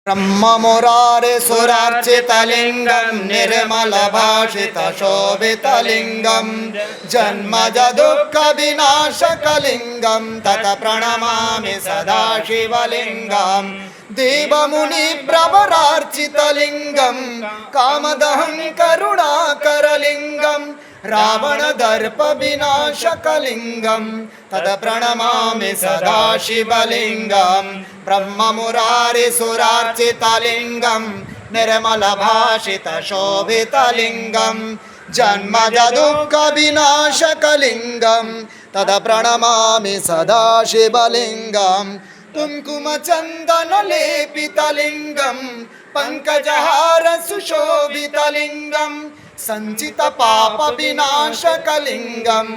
ब्रह्ममुरारे सुरार्चितलिङ्गं निर्मलभाषितशोभितलिङ्गं जन्मज दुःखविनाशकलिङ्गं तत् प्रणमामि सदा शिवलिङ्गं देवमुनिप्रवरार्चितलिङ्गं कामदहं करुणाकरलिङ्गं रावणदर्पविनाशकलिङ्गं तत् प्रणमामि सदा शिवलिङ्गं ब्रह्ममुरारि सुरार्चितलिङ्गं निर्मलभाषितशोभितलिङ्गं जन्मज दुःखविनाशकलिङ्गं तत् प्रणमामि सदा शिवलिङ्गं कुङ्कुमचन्दनलेपितलिङ्गं पङ्कजहार सुशोभितलिङ्गं सञ्चितपापविनाशकलिङ्गं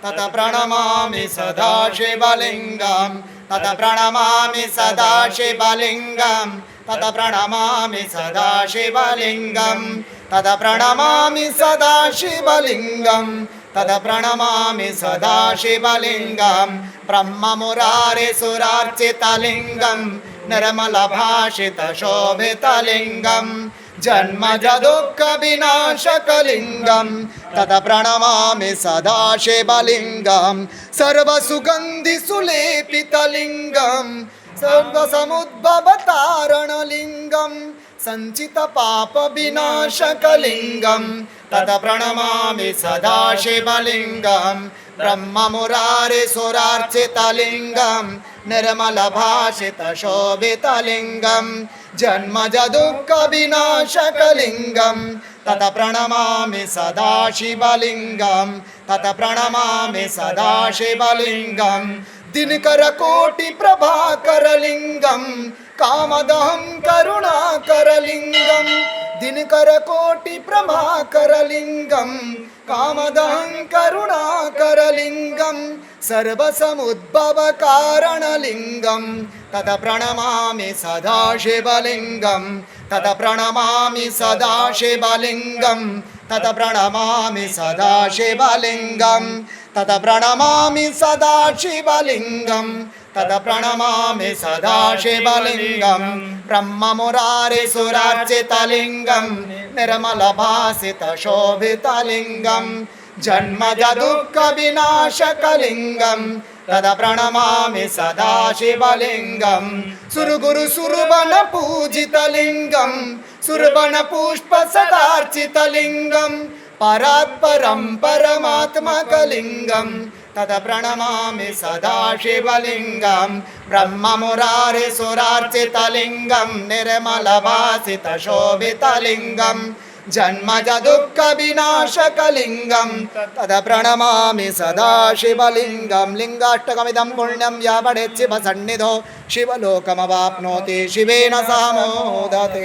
तत् प्रणमामि सदा शिवलिङ्गं तत् प्रणमामि सदा शिवलिङ्गं तत् प्रणमामि सदा शिवलिङ्गं तत् प्रणमामि सदा शिवलिङ्गं तत् प्रणमामि सदा शिवलिङ्गं ब्रह्ममुरारे सुरार्चितलिङ्गं निर्मलभाषितशोभितलिङ्गं जन्मज दुःखविनाशकलिङ्गं तत् प्रणमामि सदा शिवलिङ्गं सर्वसुगन्धिसुलेपितलिङ्गं सर्वसमुद्भवतारणलिङ्गं सञ्चितपापविनाशकलिङ्गं तत् प्रणमामि सदा शिवलिङ्गं ब्रह्ममुरारे सुरार्चितलिङ्गं निर्मलभाषितशोभितलिङ्गं जन्मज दुःखविनाशकलिङ्गं तत् प्रणमामि सदा शिवलिङ्गं तत् प्रणमामि सदा शिवलिङ्गं दिनकरकोटिप्रभाकरलिङ्गं कामदहं करुणाकरलिङ्गं दिनकरकोटिप्रभाकरलिङ्गं कामदहं करुणाकरलिङ्गं सर्वसमुद्भवकारणलिङ्गं तत् प्रणमामि सदा शिवलिङ्गं तत् प्रणमामि सदा शिवलिङ्गं तत् प्रणमामि सदा शिवलिङ्गं तत् प्रणमामि सदा शिवलिङ्गं तत् प्रणमामि सदा शिवलिङ्गं ब्रह्ममुरारे सुरार्चितलिङ्गं निर्मलभासितशोभितलिङ्गं जन्मज दुःखविनाशकलिङ्गं तत् प्रणमामि सदा शिवलिङ्गं सुरगुरु सुरवनपूजितलिङ्गं सुरवनपुष्पसदार्चितलिङ्गं परात्परं परमात्मकलिङ्गं तत् प्रणमामि सदा शिवलिङ्गं ब्रह्ममुरारे सुरार्चितलिङ्गं निर्मलभासितशोभितलिङ्गं जन्मज दुःखविनाशकलिङ्गं तत् प्रणमामि सदा शिवलिङ्गं लिङ्गाष्टकमिदं पुण्यं या पठेत् शिवसन्निधौ शिवलोकमवाप्नोति शिवेन सह मोदते।